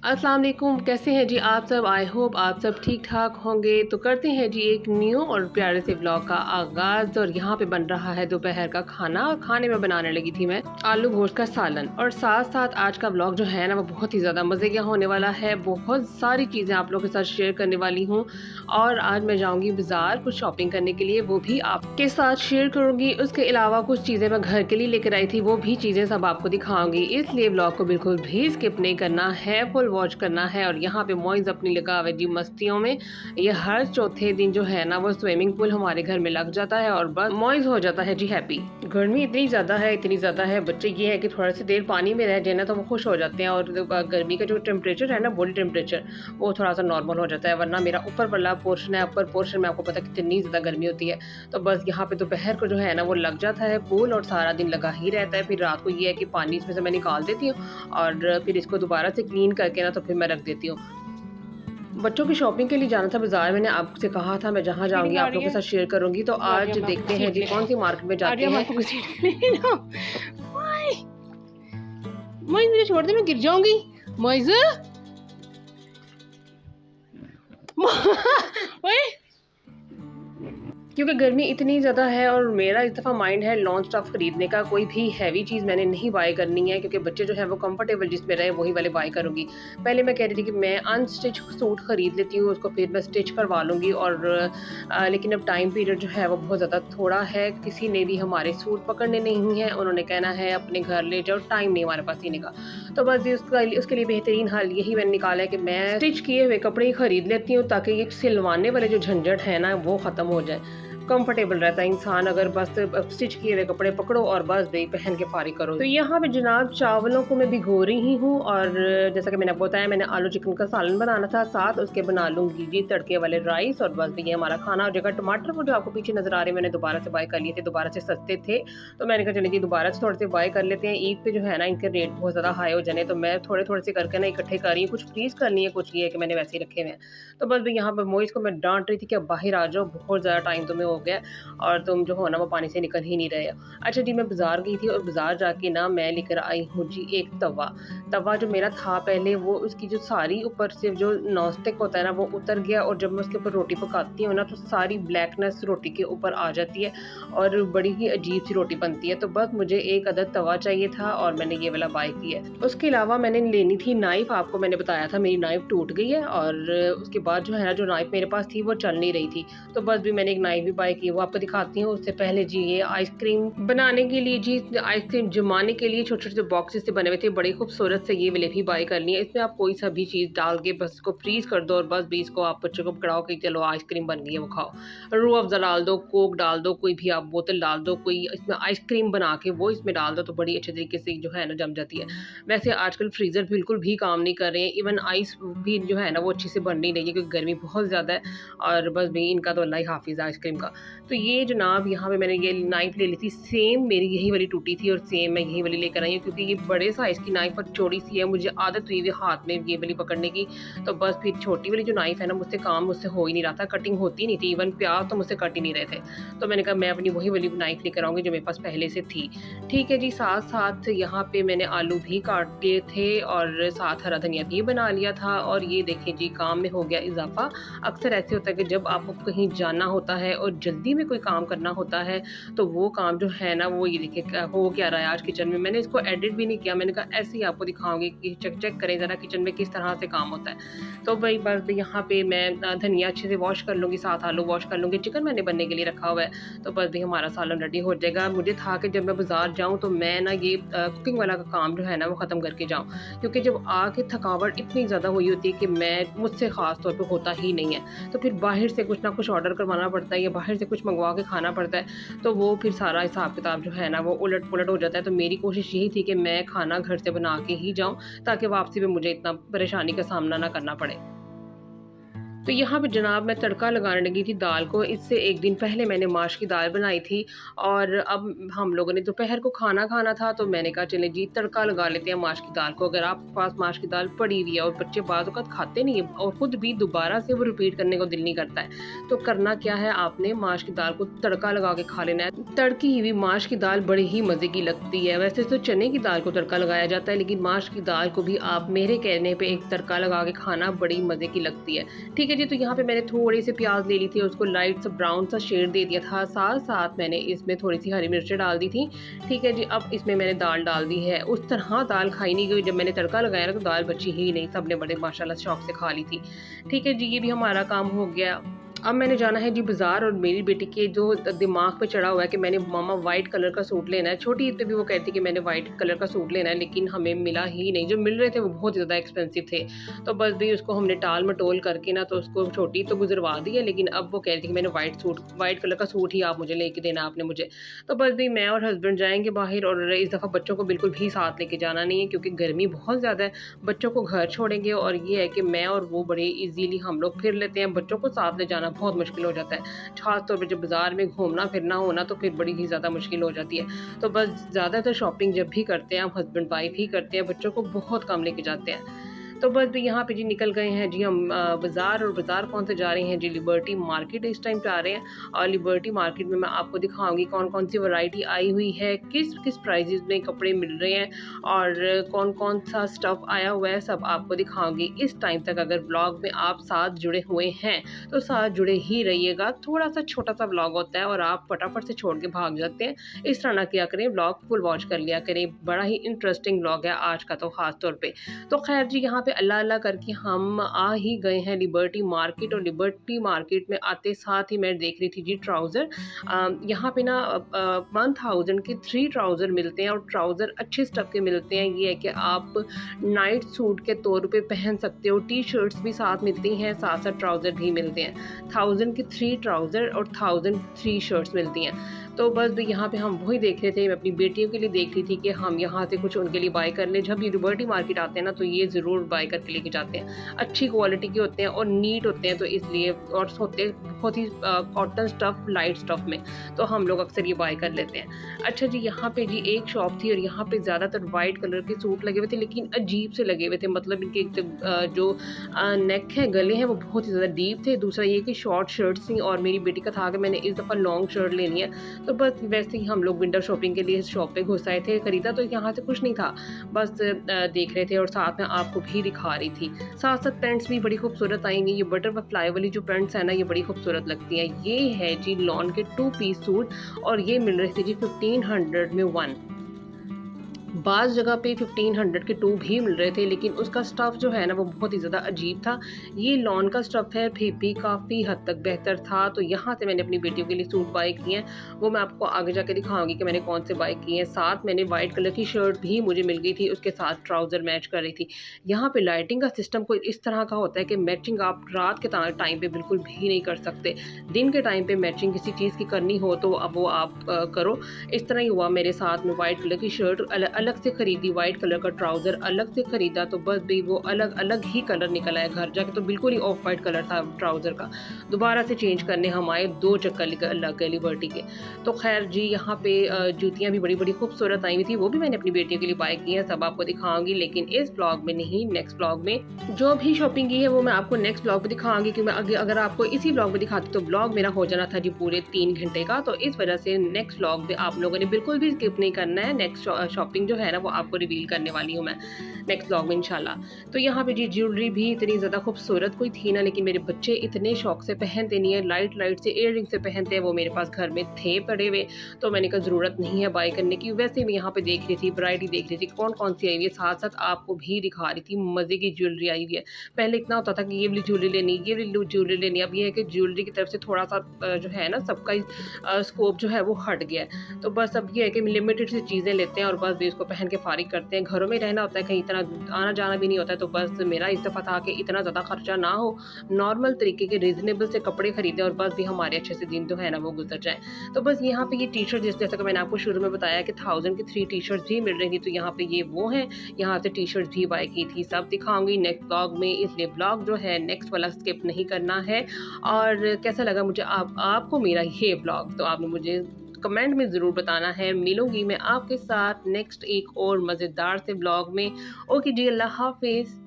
अस्सलाम वालेकुम, कैसे हैं जी आप सब। आई होप आप सब ठीक ठाक होंगे। तो करते हैं जी एक न्यू और प्यारे से ब्लॉग का आगाज़। और यहाँ पे बन रहा है दोपहर का खाना और खाने में बनाने लगी थी मैं आलू गोश्त का सालन। और साथ साथ आज का ब्लॉग जो है ना वो बहुत ही ज़्यादा मज़े का होने वाला है। बहुत सारी चीज़ें आप लोगों के साथ शेयर करने वाली हूँ। और आज मैं जाऊँगी बाज़ार कुछ शॉपिंग करने के लिए, वो भी आपके साथ शेयर करूँगी। उसके अलावा कुछ चीज़ें मैं घर के लिए लेकर आई थी, वो भी चीज़ें सब आपको दिखाऊंगी। इसलिए ब्लॉग को बिल्कुल भी स्किप नहीं करना है, फुल वॉच करना है। और यहाँ पे मोइज़ अपनी लगा हुआ जी मस्तियों में। ये हर चौथे दिन जो है ना वो स्विमिंग पूल हमारे घर में लग जाता है और बस मोइज़ हो जाता है जी हैप्पी। गर्मी इतनी ज़्यादा है, इतनी ज़्यादा है, बच्चे ये है कि थोड़ा सी देर पानी में रह जाए ना तो वो खुश हो जाते हैं। और गर्मी का जो टेम्परेचर है ना, बॉडी टेम्परेचर, वो थोड़ा सा नॉर्मल हो जाता है। वरना मेरा ऊपर वाला पोर्शन है, अपर पोर्शन में आपको पता है कितनी ज़्यादा गर्मी होती है। तो बस यहाँ पे दोपहर को जो है ना वो लग जाता है पूल और सारा दिन लगा ही रहता है। फिर रात को ये है कि पानी इसमें से मैं निकाल देती हूँ और फिर इसको दोबारा से क्लीन करके ना तो फिर मैं रख देती हूँ। बच्चों की शॉपिंग के लिए जाना था बाजार। मैंने आपसे कहा था मैं जहाँ जाऊँगी आप लोगों के साथ शेयर करूँगी। तो आज देखते हैं जी कौन सी मार्केट में जाते हैं। मुझे छोड़ दे, मैं गिर जाऊंगी। मोइज़ क्योंकि गर्मी इतनी ज़्यादा है और मेरा इस दफ़ा माइंड है लॉन्च स्टफ खरीदने का। कोई भी हैवी चीज़ मैंने नहीं बाय करनी है क्योंकि बच्चे जो है वो कंफर्टेबल जिसमें रहे वही वाले बाय करूँगी। पहले मैं कह रही थी कि मैं अनस्टिच सूट ख़रीद लेती हूँ, उसको फिर मैं स्टिच करवा लूँगी। और लेकिन अब टाइम पीरियड जो है वो बहुत ज़्यादा थोड़ा है। किसी ने भी हमारे सूट पकड़ने नहीं है, उन्होंने कहना है अपने घर ले जाओ, टाइम नहीं हमारे पास सीने का। तो बस उसके लिए बेहतरीन हल यही मैंने निकाला है कि मैं स्टिच किए हुए कपड़े ही ख़रीद लेती हूँ ताकि ये सिलवाने वाले जो झंझट है ना वो ख़त्म हो जाए। कंफर्टेबल रहता है इंसान अगर बस स्टिच किए हुए कपड़े पकड़ो और बस दे पहन के फारिग करो। तो यहाँ पे जनाब चावलों को मैं भिगो रही हूँ और जैसा कि मैंने आपको बताया मैंने आलू चिकन का सालन बनाना था, साथ उसके बना लूँगी जी तड़के वाले राइस। और बस ये हमारा खाना हो जाएगा। टमाटर वो जो आपको पीछे नज़र आ रहे हैं मैंने दोबारा से बाय कर लिए थे, दोबारा से सस्ते थे तो मैंने कहा चलिए जी दोबारा से थोड़े से बाय कर लेते हैं। ईद पे जो है ना इनके रेट बहुत ज़्यादा हाई हो जाने, तो मैं थोड़े थोड़े से करके ना इकट्ठे कर रही हूँ। कुछ फ्रीज़ कर लिए, कुछ ये है कि मैंने वैसे ही रखे हुए हैं। तो बस यहाँ पर मोइज़ को मैं डांट रही थी कि अब बाहर आ जाओ, बहुत ज़्यादा टाइम तुम्हें हो गया और तुम जो हो ना वो पानी से निकल ही नहीं रहे हो। अच्छा जी, मैं बाज़ार गई थी और बाज़ार जाके ना मैं लेकर आई हूँ जी एक तवा। तवा जो मेरा था पहले वो उसकी जो सारी ऊपर से जो नॉनस्टिक होता है ना वो उतर गया और जब मैं उसके ऊपर रोटी पकाती हूँ ना तो सारी ब्लैकनेस रोटी के ऊपर आ जाती है और बड़ी ही अजीब सी रोटी बनती है। तो बस मुझे एक अदद तवा चाहिए था और मैंने ये वाला बाय किया है। उसके अलावा मैंने लेनी थी नाइफ़, आपको मैंने बताया था मेरी नाइफ़ टूट गई है और उसके बाद जो है ना जो नाइफ़ मेरे पास थी वो चल नहीं रही थी। तो बस भी मैंने एक नाइफ़ भी बाय की, वो आपको दिखाती हूँ। उससे पहले जी ये आइसक्रीम बनाने के लिए जी आइसक्रीम जमाने के लिए छोटे-छोटे बॉक्सेस से बने हुए थे, बड़ी खूबसूरत से ये वाले भी बाय कर लिए। इसमें आप कोई सा भी चीज़ डाल के बस इसको फ्रीज़ कर दो और बस भी इसको आप बच्चों को पकड़ाओ कि चलो आइसक्रीम बन गई है वो खाओ। रूह अफ़ज़ा डाल दो, कोक डाल दो, कोई भी आप बोतल डाल दो, कोई इसमें आइसक्रीम बना के वो इसमें डाल दो तो बड़ी अच्छे तरीके से जो है ना जम जाती है। वैसे आजकल फ्रीज़र बिल्कुल भी काम नहीं कर रहे हैं, इवन आइस भी जो है ना वो अच्छे से बन नहीं रही है क्योंकि गर्मी बहुत ज़्यादा है और बस भी इनका तो अल्लाह ही हाफ़िज़ है आइसक्रीम का। तो ये जनाब यहाँ पे मैंने ये नाइफ़ ले ली थी, सेम मेरी यही वाली टूटी थी और सेम मैं यही वाली लेकर आई हूँ क्योंकि ये बड़े साइज़ की नाइफ़ और चौड़ी सी है, मुझे आदत हुई हुई हाथ में ये वाली पकड़ने की। तो बस फिर छोटी वाली जो नाइफ़ है ना मुझसे काम मुझसे हो ही नहीं रहा था, कटिंग होती नहीं थी, इवन प्याज तो मुझसे कट ही नहीं रहे थे। तो मैंने कहा मैं अपनी वही वाली नाइफ़ लेकर आऊँगी जो मेरे पास पहले से थी। ठीक है जी, साथ-साथ यहाँ पे मैंने आलू भी काट लिए थे और साथ हरा धनिया भी बना लिया था। और ये देखें जी काम में हो गया इज़ाफ़ा। अक्सर ऐसे होता है कि जब आपको कहीं जाना होता है और जल्दी में कोई काम करना होता है तो वो काम जो है ना वो ये देखिए क्या हो क्या रहा है आज किचन में। मैंने इसको एडिट भी नहीं किया, मैंने कहा ऐसे ही आपको दिखाऊंगी कि चेक करें ज़रा किचन में किस तरह से काम होता है। तो भाई बस यहाँ पे मैं धनिया अच्छे से वॉश कर लूँगी, साथ आलू वॉश कर लूँगी, चिकन मैंने बनने के लिए रखा हुआ है। तो बस भी हमारा सालन रेडी हो जाएगा। मुझे था कि जब मैं बाज़ार जाऊँ तो मैं ना ये कुकिंग वाला का काम जो है ना वो ख़त्म करके जाऊँ क्योंकि जब आके थकावट इतनी ज़्यादा हुई होती है कि मुझसे ख़ास तौर पर होता ही नहीं है। तो फिर बाहर से कुछ ना कुछ ऑर्डर करवाना पड़ता है या बाहर से कुछ मंगवा के खाना पड़ता है, तो वो फिर सारा हिसाब किताब जो है ना वो उलट-पुलट हो जाता है। तो मेरी कोशिश यही थी कि मैं खाना घर से बना के ही जाऊँ ताकि वापसी में मुझे इतना परेशानी का सामना ना करना पड़े। तो यहाँ पे जनाब मैं तड़का लगाने लगी थी दाल को। इससे 1 दिन पहले मैंने माश की दाल बनाई थी और अब हम लोगों ने दोपहर को खाना खाना था, तो मैंने कहा चलें जी तड़का लगा लेते हैं माश की दाल को। अगर आपके पास माश की दाल पड़ी हुई है और बच्चे बाज़ औक़ात खाते नहीं है और खुद भी दोबारा से वो रिपीट करने को दिल नहीं करता है, तो करना क्या है, आपने माश की दाल को तड़का लगा के खा लेना है। तड़की हुई माश की दाल बड़ी ही मज़े की लगती है। वैसे तो चने की दाल को तड़का लगाया जाता है, लेकिन माश की दाल को भी आप मेरे कहने पे एक तड़का लगा के खाना बड़ी मज़े की लगती है। ठीक है जी, तो यहाँ पे मैंने थोड़ी सी प्याज ले ली थी, उसको लाइट सा ब्राउन सा शेड दे दिया था, साथ साथ मैंने इसमें थोड़ी सी हरी मिर्चें डाल दी थी। ठीक है जी, अब इसमें मैंने दाल डाल दी है। उस तरह दाल खाई नहीं गई, जब मैंने तड़का लगाया ना तो दाल बची ही नहीं, सबने बड़े माशाल्लाह शौक से खा ली थी। ठीक है जी, ये भी हमारा काम हो गया। अब मैंने जाना है जी बाज़ार, और मेरी बेटी के जो दिमाग पे चढ़ा हुआ है कि मैंने मामा वाइट कलर का सूट लेना है। छोटी ईद पे भी वो कहती कि मैंने वाइट कलर का सूट लेना है, लेकिन हमें मिला ही नहीं। जो मिल रहे थे वो बहुत ज़्यादा एक्सपेंसिव थे, तो बस भी उसको हमने टाल मटोल करके ना तो उसको छोटी तो गुजरवा दी है, लेकिन अब वो कह रही थी कि मैंने वाइट कलर का सूट ही आप मुझे लेके देना आपने मुझे। तो बस भी मैं और हस्बैंड जाएंगे बाहर, और इस दफ़ा बच्चों को बिल्कुल भी साथ लेके जाना नहीं है क्योंकि गर्मी बहुत ज़्यादा है। बच्चों को घर छोड़ेंगे और ये है कि मैं और वो बड़े ईजीली हम लोग फिर लेते हैं, बच्चों को साथ ले जाना बहुत मुश्किल हो जाता है। खास तौर पे जब बाज़ार में घूमना फिरना हो ना, तो फिर बड़ी ही ज़्यादा मुश्किल हो जाती है। तो बस ज़्यादातर शॉपिंग जब भी करते हैं, हम हस्बैंड वाइफ ही करते हैं, बच्चों को बहुत कम लेके जाते हैं। तो बस भी यहाँ पे जी निकल गए हैं जी हम बाज़ार, और बाज़ार कौन से जा रहे हैं जी, लिबर्टी मार्केट इस टाइम पे आ रहे हैं। और लिबर्टी मार्केट में मैं आपको दिखाऊंगी कौन कौन सी वैरायटी आई हुई है, किस किस प्राइजेस में कपड़े मिल रहे हैं, और कौन कौन सा स्टफ़ आया हुआ है, सब आपको दिखाऊंगी। इस टाइम तक अगर ब्लॉग में आप साथ जुड़े हुए हैं तो साथ जुड़े ही रहिएगा। थोड़ा सा छोटा सा ब्लॉग होता है और आप फटाफट से छोड़ के भाग जाते हैं, इस तरह ना किया करें, ब्लॉग फुल वॉच कर लिया करें। बड़ा ही इंटरेस्टिंग ब्लॉग है आज का तो ख़ास तौर पे। तो खैर जी, यहाँ पे अल्लाह अल्लाह करके हम आ ही गए हैं लिबर्टी मार्केट, और लिबर्टी मार्केट में आते साथ ही मैं देख रही थी जी ट्राउज़र। यहाँ पे ना 1000 के 3 ट्राउज़र मिलते हैं, और ट्राउज़र अच्छे स्टफ़ के मिलते हैं। ये है कि आप नाइट सूट के तौर पे पहन सकते हो, टी शर्ट्स भी साथ मिलती हैं, साथ साथ ट्राउज़र भी मिलते हैं। 1000 के 3 ट्राउज़र और 1000 3 शर्ट्स मिलती हैं। तो बस यहाँ पे हम वही देख रहे थे, मैं अपनी बेटियों के लिए देख रही थी कि हम यहाँ से कुछ उनके लिए बाय कर लें। जब ये लिबर्टी मार्केट आते हैं ना, तो ये ज़रूर बाय करके लेके जाते हैं। अच्छी क्वालिटी के होते हैं और नीट होते हैं, तो इसलिए, और होते बहुत ही कॉटन स्टफ़, लाइट स्टफ़ में, तो हम लोग अक्सर ये बाय कर लेते हैं। अच्छा जी, यहाँ पे जी एक शॉप थी और यहाँ पे ज़्यादातर वाइट कलर के सूट लगे हुए थे, लेकिन अजीब से लगे हुए थे। मतलब इनके जो नेक है, गले हैं, वो बहुत ही ज़्यादा डीप थे। दूसरा ये कि शॉर्ट शर्ट्स थी, और मेरी बेटी का था कि मैंने इस दफ़ा लॉन्ग शर्ट लेनी है, तो बस वैसे ही हम लोग विंटर शॉपिंग के लिए शॉप पे घुस आए थे। खरीदा तो यहाँ से कुछ नहीं था, बस देख रहे थे और साथ में आपको भी दिखा रही थी। साथ साथ पैंट्स भी बड़ी खूबसूरत आई हुई। ये बटरफ्लाई वाली जो पैंट्स है ना, ये बड़ी खूबसूरत लगती हैं। ये है जी लॉन के 2 पीस सूट, और ये मिल रहे थे जी 1500 में 1। बाज़ जगह पे 1500 के 2 भी मिल रहे थे, लेकिन उसका स्टफ़ जो है ना वो बहुत ही ज़्यादा अजीब था। ये लॉन का स्टफ़ है, फिर भी काफ़ी हद तक बेहतर था। तो यहाँ से मैंने अपनी बेटियों के लिए सूट बाय किए हैं, वो मैं आपको आगे जाके दिखाऊंगी कि मैंने कौन से बाय किए हैं। साथ मैंने वाइट कलर की शर्ट भी मुझे मिल गई थी, उसके साथ ट्राउज़र मैच कर रही थी। यहाँ पे लाइटिंग का सिस्टम कोई इस तरह का होता है कि मैचिंग आप रात के टाइम पे बिल्कुल भी नहीं कर सकते। दिन के टाइम पे मैचिंग किसी चीज़ की करनी हो तो अब वो आप करो। इस तरह ही हुआ मेरे साथ में। वाइट कलर की शर्ट अलग से खरीदी, वाइट कलर का ट्राउज़र अलग से खरीदा, तो बस भी वो अलग अलग ही कलर निकल आया। घर जाके तो बिल्कुल ही ऑफ वाइट कलर था ट्राउज़र का। दोबारा से चेंज करने हम आए, 2 चक्कर लग गए लिबर्टी के। तो खैर जी, यहाँ पे जूतियाँ भी बड़ी बड़ी खूबसूरत आई हुई थी, वो भी मैंने अपनी बेटियों के लिए बाय की हैं, सब आपको दिखाऊंगी, लेकिन इस ब्लॉग में नहीं, नेक्स्ट ब्लॉग में। जो भी शॉपिंग की है वो मैं आपको नेक्स्ट ब्लॉग में दिखाऊंगी, क्योंकि अगर आपको इसी ब्लॉग में दिखाती तो ब्लॉग मेरा हो जाना था जी पूरे 3 घंटे का। तो इस वजह से नेक्स्ट ब्लॉग में आप लोगों ने बिल्कुल भी स्किप नहीं करना है। नेक्स्ट शॉपिंग जो है ना वो आपको रिवील करने वाली हूँ मैं नेक्स्ट ब्लॉग में इंशाल्लाह। तो यहाँ पे जी ज्वेलरी भी इतनी ज़्यादा खूबसूरत कोई थी ना, लेकिन मेरे बच्चे इतने शौक से पहनते नहीं है, लाइट से ईयररिंग से पहनते हैं, वो मेरे पास घर में थे पड़े हुए, तो मैंने कहा ज़रूरत नहीं है बाय करने की। वैसे मैं यहाँ पे देख रही थी, वैरायटी देख रही थी कौन कौन सी आई हुई है, साथ साथ आपको भी दिखा रही थी मज़े की ज्वेलरी आई हुई है। पहले इतना होता था कि ये वाली ज्वेलरी लेनी, ये वाली ज्वेलरी लेनी, अब ये है कि ज्वेलरी की तरफ से थोड़ा सा जो है ना सबका स्कोप जो है वो हट गया है। तो बस अब ये है कि लिमिटेड सी चीज़ें लेते हैं और बस भी उसको पहन के फारिग करते हैं, घरों में रहना होता है, कहीं इतना आना जाना भी नहीं होता है। तो बस मेरा इस दफ़ा था कि इतना ज़्यादा खर्चा ना हो, नॉर्मल तरीके के रीज़नेबल से कपड़े खरीदें और बस भी हमारे अच्छे से दिन जो है ना वो गुजर जाएँ। तो बस यहाँ पे ये टी-शर्ट जैसा कि मैंने आपको शुरू में बताया कि 1000 की 3 टी-शर्ट्स भी मिल रही थी, तो यहाँ पे ये वो हैं, यहाँ से टी-शर्ट्स भी बाय की थी। सब दिखाऊँगी नेक्स्ट ब्लॉग में, इसलिए ब्लॉग जो है नेक्स्ट वाला स्किप नहीं करना है। और कैसा लगा मुझे आपको मेरा ये ब्लॉग, तो आपने मुझे कमेंट में ज़रूर बताना है। मिलूँगी मैं आपके साथ नेक्स्ट एक और मज़ेदार से ब्लॉग में। ओके जी, अल्लाह हाफ़िज़।